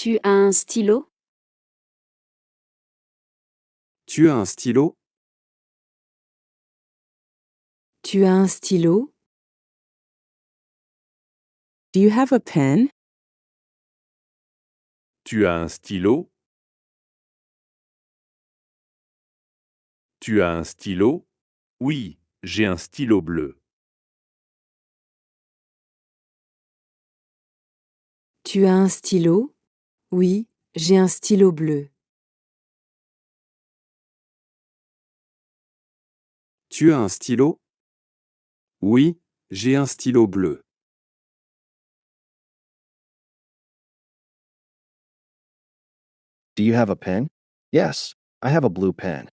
Tu as un stylo? Tu as un stylo? Tu as un stylo? Do you have a pen? Tu as un stylo? Tu as un stylo? Oui, j'ai un stylo bleu. Tu as un stylo? Oui, j'ai un stylo bleu. Tu as un stylo? Oui, j'ai un stylo bleu. Do you have a pen? Yes, I have a blue pen.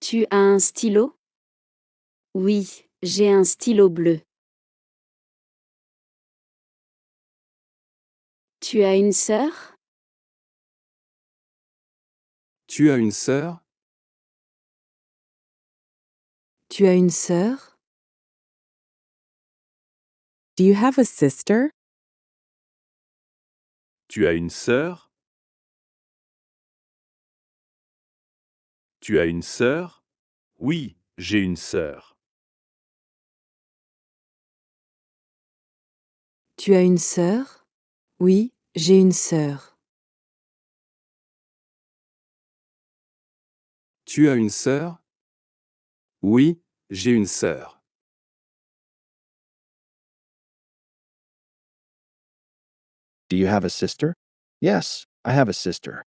Tu as un stylo? Oui, j'ai un stylo bleu. Tu as une sœur? Tu as une sœur? Tu as une sœur? Do you have a sister? Tu as une sœur? Tu as une sœur? Oui, j'ai une sœur. Tu as une sœur? Oui, j'ai une sœur. Tu as une sœur? Oui, j'ai une sœur. Do you have a sister? Yes, I have a sister.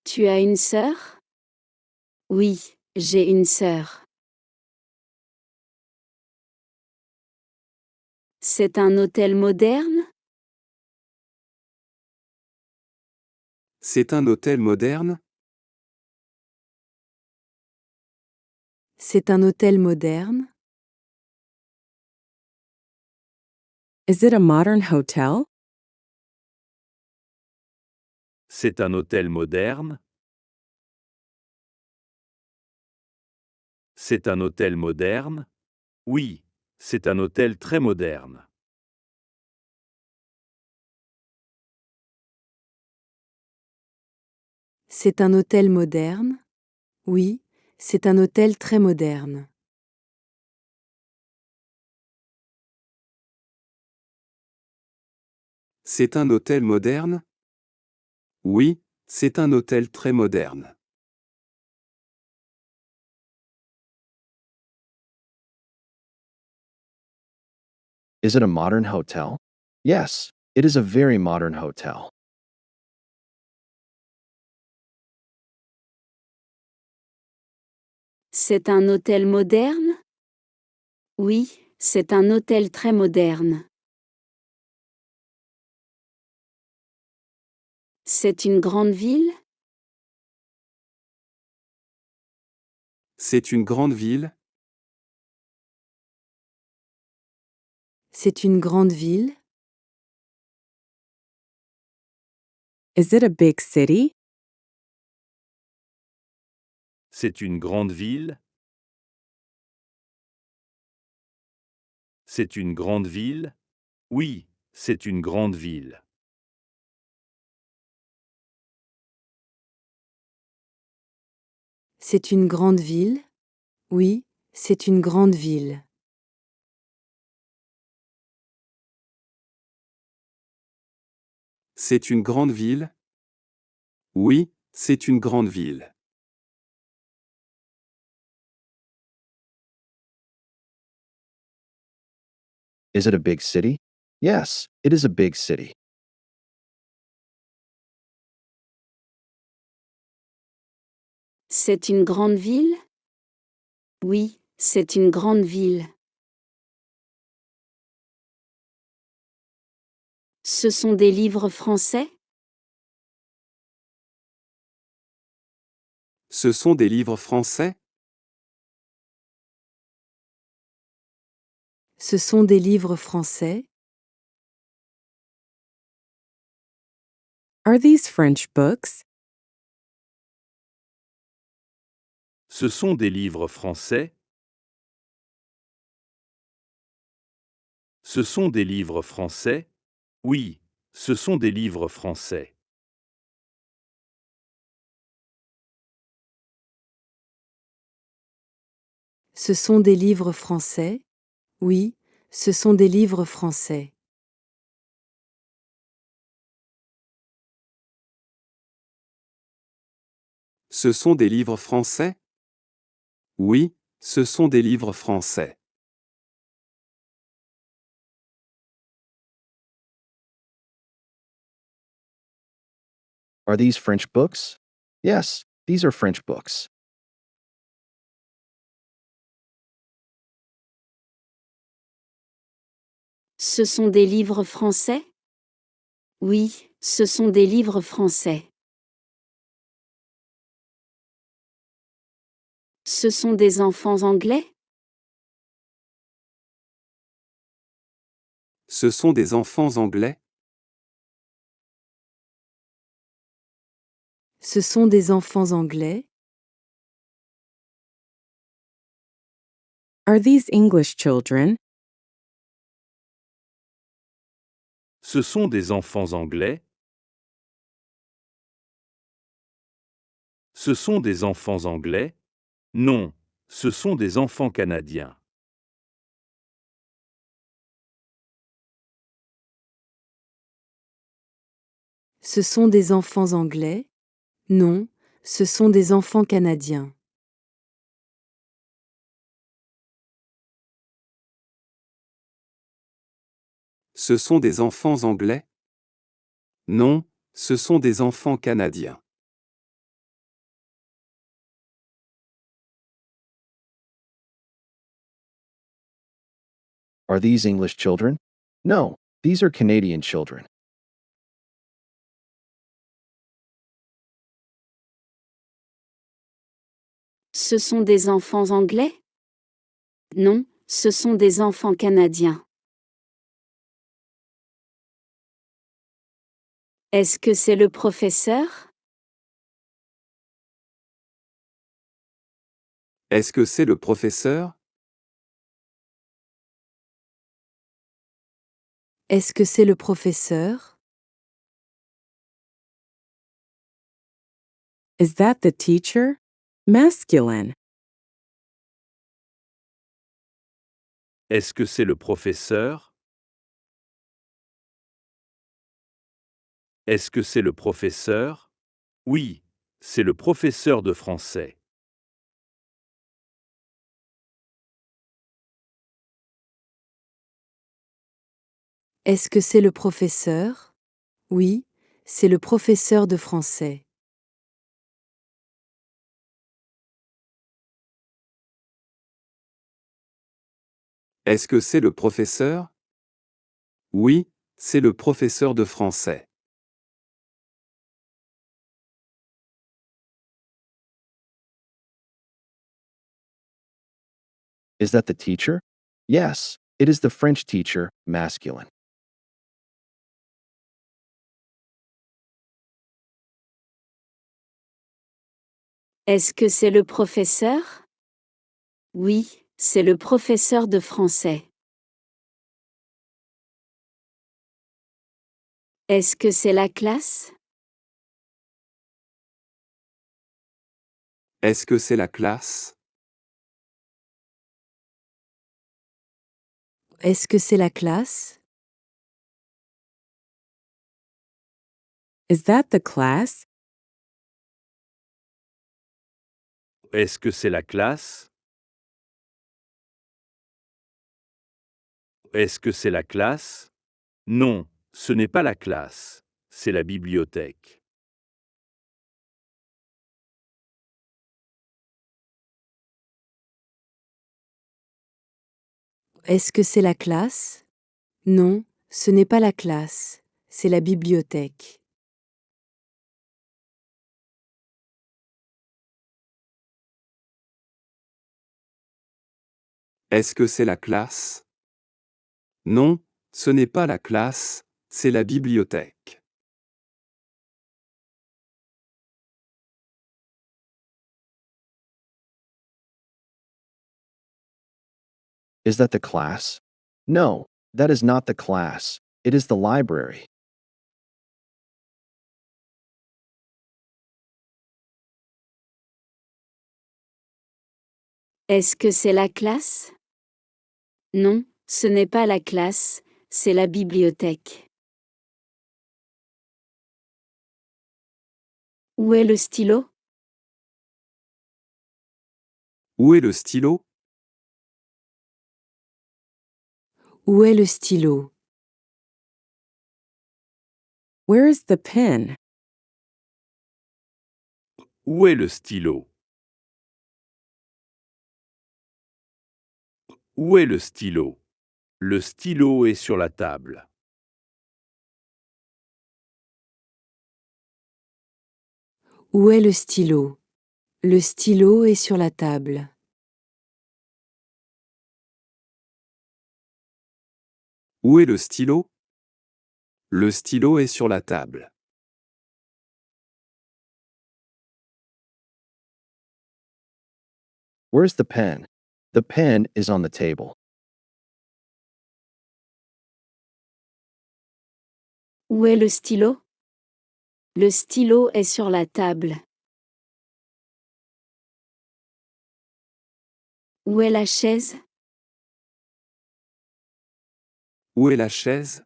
Tu as une sœur? Oui, j'ai une sœur. C'est un hôtel moderne? C'est un hôtel moderne? C'est un hôtel moderne? Is it a modern hotel? C'est un hôtel moderne? C'est un hôtel moderne? Oui, c'est un hôtel très moderne. C'est un hôtel moderne? Oui, c'est un hôtel très moderne. C'est un hôtel moderne? Oui, c'est un hôtel très moderne. Is it a modern hotel? Yes, it is a very modern hotel. C'est un hôtel moderne? Oui, c'est un hôtel très moderne. C'est une grande ville? C'est une grande ville? C'est une grande ville? Is it a big city? C'est une grande ville? C'est une grande ville? Oui, c'est une grande ville. C'est une grande ville? Oui, c'est une grande ville. C'est une grande ville? Oui, c'est une grande ville. Is it a big city? Yes, it is a big city. C'est une grande ville? Oui, c'est une grande ville. Ce sont des livres français? Ce sont des livres français? Ce sont des livres français? Are these French books? Ce sont des livres français? Ce sont des livres français? Oui, ce sont des livres français. Ce sont des livres français? Oui, ce sont des livres français. Ce sont des livres français? Oui, ce sont des livres français. Are these French books? Yes, these are French books. Ce sont des livres français? Oui, ce sont des livres français. Ce sont des enfants anglais? Ce sont des enfants anglais? Ce sont des enfants anglais? Are these English children? Ce sont des enfants anglais? Ce sont des enfants anglais? Non, ce sont des enfants canadiens. Ce sont des enfants anglais? Non, ce sont des enfants canadiens. Ce sont des enfants anglais? Non, ce sont des enfants canadiens. Are these English children? No, these are Canadian children. Ce sont des enfants anglais? Non, ce sont des enfants canadiens. Est-ce que c'est le professeur? Est-ce que c'est le professeur? Est-ce que c'est le professeur? Is that the teacher? Masculine. Est-ce que c'est le professeur? Est-ce que c'est le professeur? Oui, c'est le professeur de français. Est-ce que c'est le professeur? Oui, c'est le professeur de français. Est-ce que c'est le professeur? Oui, c'est le professeur de français. Is that the teacher? Yes, it is the French teacher, masculine. Est-ce que c'est le professeur? Oui, c'est le professeur de français. Est-ce que c'est la classe? Est-ce que c'est la classe? Est-ce que c'est la classe? Is that the class? Est-ce que c'est la classe? Est-ce que c'est la classe? Non, ce n'est pas la classe, c'est la bibliothèque. Est-ce que c'est la classe? Non, ce n'est pas la classe, c'est la bibliothèque. Est-ce que c'est la classe? Non, ce n'est pas la classe, c'est la bibliothèque. Is that the class? No, That is not the class. It is the library. Est-ce que c'est la classe? Non, ce n'est pas la classe, c'est la bibliothèque. Où est le stylo? Où est le stylo? Où est le stylo? Where is the pen? Où est le stylo? Où est le stylo? Le stylo est sur la table. Où est le stylo? Le stylo est sur la table. Où est le stylo? Le stylo est sur la table. Where's the pen? The pen is on the table. Où est le stylo? Le stylo est sur la table. Où est la chaise? Où est la chaise?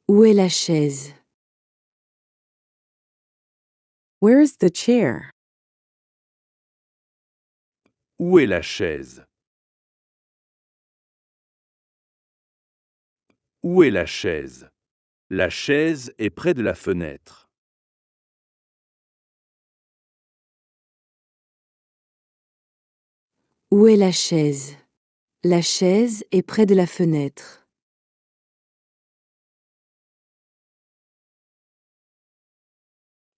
Où est la chaise? Where is the chair? Où est la chaise? Où est la chaise? La chaise est près de la fenêtre. Où est la chaise? La chaise est près de la fenêtre.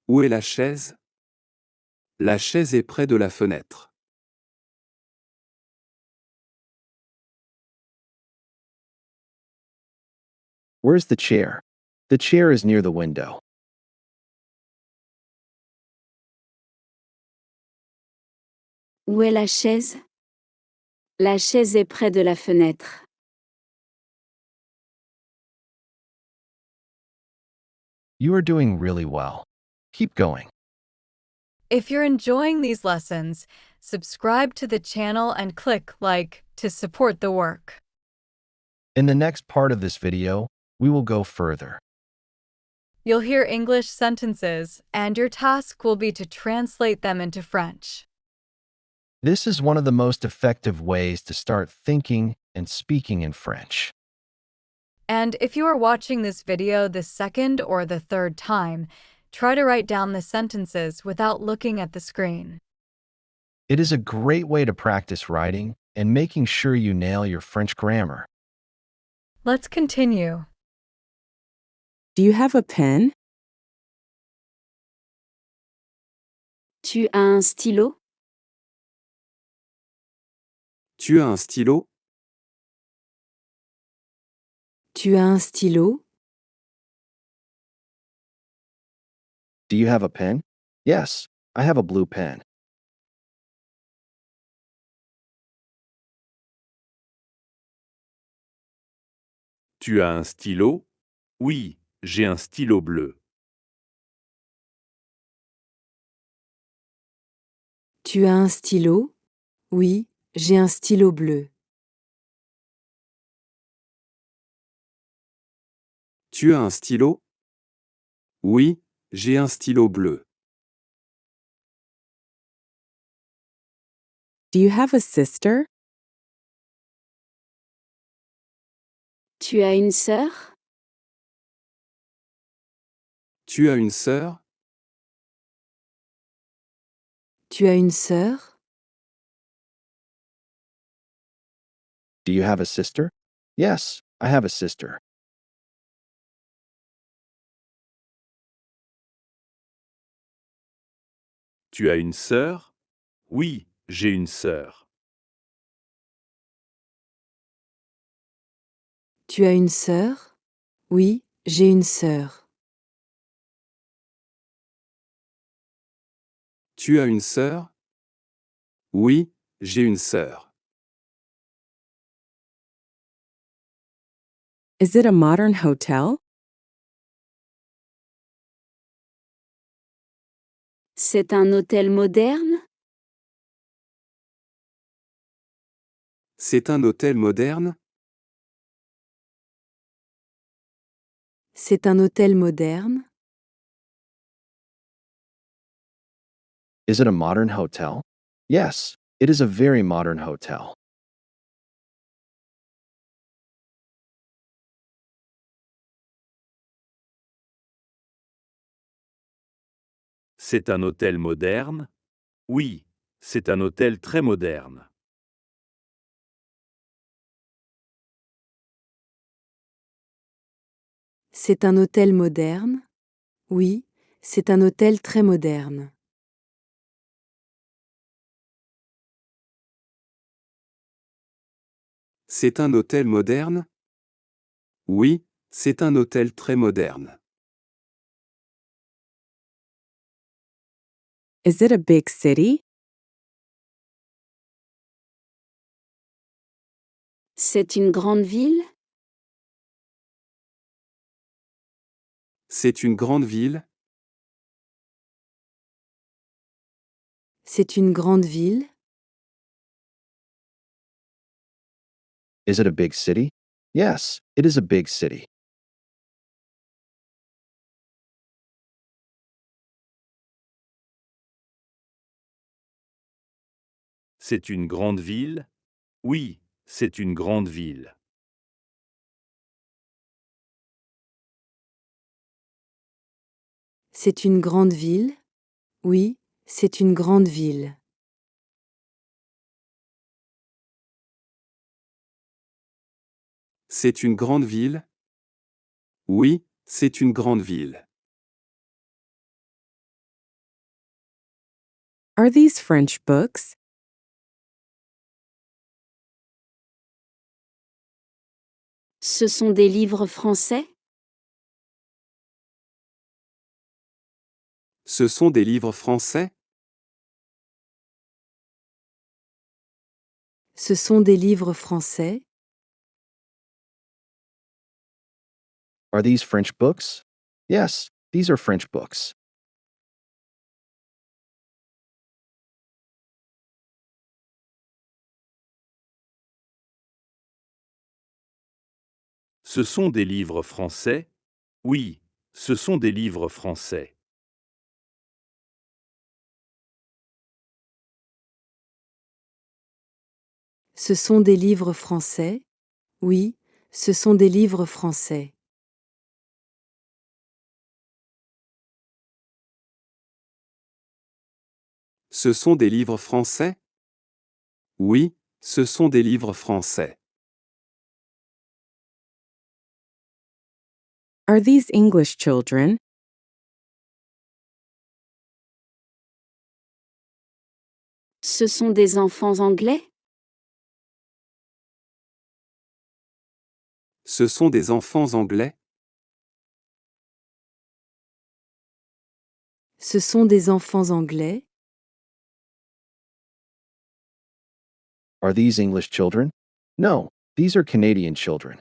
Où est la chaise? La chaise est près de la fenêtre. Where's the chair? The chair is near the window. Où est la chaise? La chaise est près de la fenêtre. You are doing really well. Keep going. If you're enjoying these lessons, subscribe to the channel and click like to support the work. In the next part of this video, we will go further. You'll hear English sentences, and your task will be to translate them into French. This is one of the most effective ways to start thinking and speaking in French. And if you are watching this video the second or the third time, try to write down the sentences without looking at the screen. It is a great way to practice writing and making sure you nail your French grammar. Let's continue. Do you have a pen? Tu as un stylo? Tu as un stylo? Tu as un stylo? Do you have a pen? Yes, I have a blue pen. Tu as un stylo? Oui, j'ai un stylo bleu. Tu as un stylo? Oui, j'ai un stylo bleu. Tu as un stylo? Oui, j'ai un stylo bleu. Do you have a sister? Tu as une sœur? Tu as une sœur? Tu as une sœur? Do you have a sister? Yes, I have a sister. Tu as une sœur? Oui, j'ai une sœur. Tu as une sœur? Oui, j'ai une sœur. Tu as une sœur? Oui, j'ai une sœur. Is it a modern hotel? C'est un hôtel moderne? C'est un hôtel moderne? C'est un hôtel moderne? Is it a modern hotel? Yes, it is a very modern hotel. C'est un hôtel moderne? Oui, c'est un hôtel très moderne. C'est un hôtel moderne? Oui, c'est un hôtel très moderne. C'est un hôtel moderne? Oui, c'est un hôtel très moderne. Is it a big city? C'est une grande ville? C'est une grande ville? C'est une grande ville? Is it a big city? Yes, it is a big city. C'est une grande ville? Oui, c'est une grande ville. C'est une grande ville? Oui, c'est une grande ville. C'est une grande ville? Oui, c'est une grande ville. Are these French books? Ce sont des livres français? Ce sont des livres français? Ce sont des livres français? Are these French books? Yes, these are French books. Ce sont des livres français? Oui, ce sont des livres français. Ce sont des livres français? Oui, ce sont des livres français. Ce sont des livres français? Oui, ce sont des livres français. Are these English children? Ce sont des enfants anglais? Ce sont des enfants anglais? Ce sont des enfants anglais? Are these English children? No, these are Canadian children.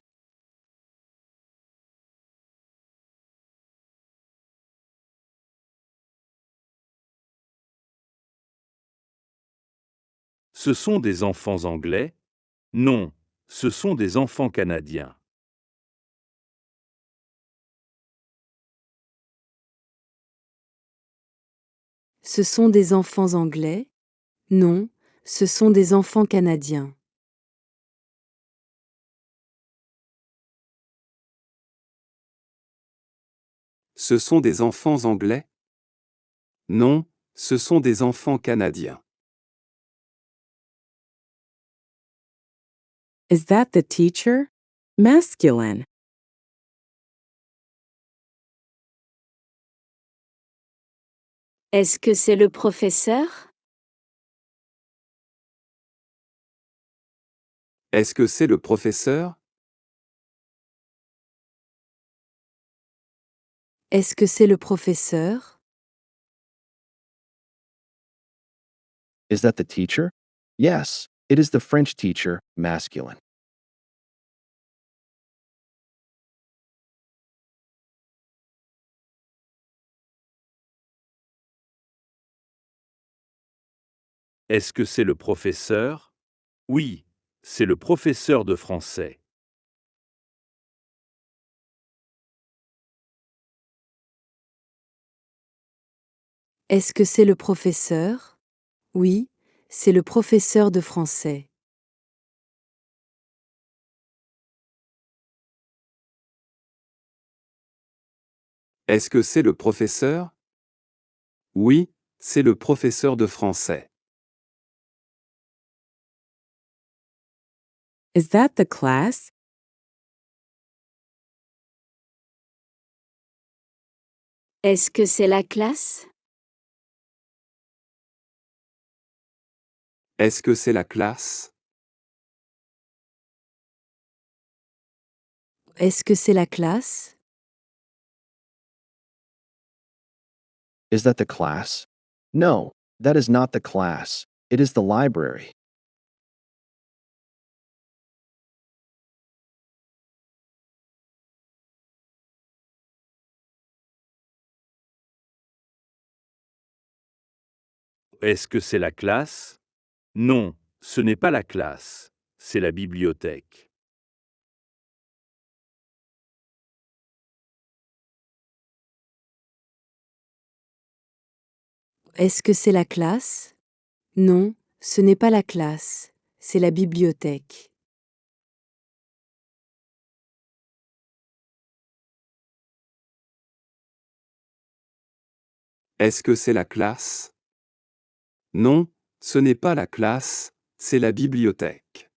Ce sont des enfants anglais? Non, ce sont des enfants canadiens. Ce sont des enfants anglais? Non, ce sont des enfants canadiens. Ce sont des enfants anglais? Non, ce sont des enfants canadiens. Is that the teacher? Masculine. Est-ce que c'est le professeur? Est-ce que c'est le professeur? Est-ce que c'est le professeur? Is that the teacher? Yes, it is the French teacher, masculine. Est-ce que c'est le professeur? Oui, c'est le professeur de français. Est-ce que c'est le professeur? Oui, c'est le professeur de français. Est-ce que c'est le professeur? Oui, c'est le professeur de français. Is that the class? Est-ce que c'est la classe? Est-ce que c'est la classe? Est-ce que c'est la classe? Is that the class? No, that is not the class. It is the library. Est-ce que c'est la classe? Non, ce n'est pas la classe, c'est la bibliothèque. Est-ce que c'est la classe? Non, ce n'est pas la classe, c'est la bibliothèque. Est-ce que c'est la classe? Non, ce n'est pas la classe, c'est la bibliothèque.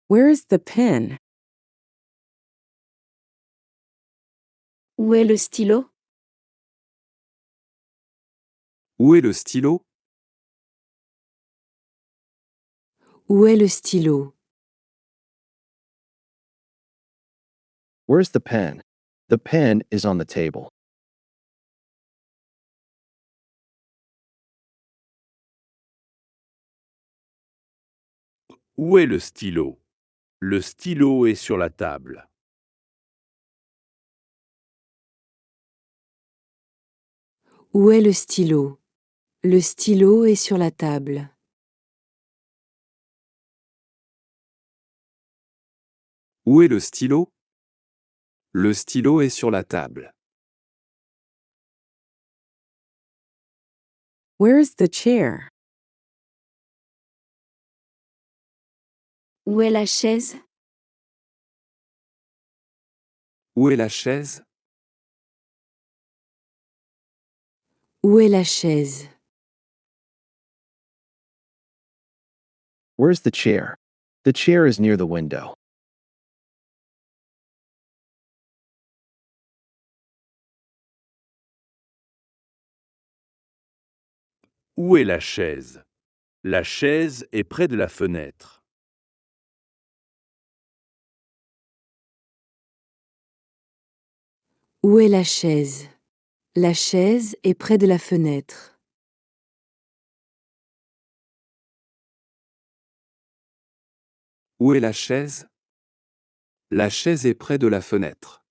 Where is the pen? Où est le stylo? Où est le stylo? Où est le stylo? Where's the pen? The pen is on the table. Où est le stylo? Le stylo est sur la table. Où est le stylo? Le stylo est sur la table. Où est le stylo? Le stylo est sur la table. Where is the chair? Où est la chaise? Où est la chaise? Où est la chaise? Where's the chair? The chair is near the window. Où est la chaise? La chaise est près de la fenêtre. Où est la chaise? La chaise est près de la fenêtre. Où est la chaise? La chaise est près de la fenêtre.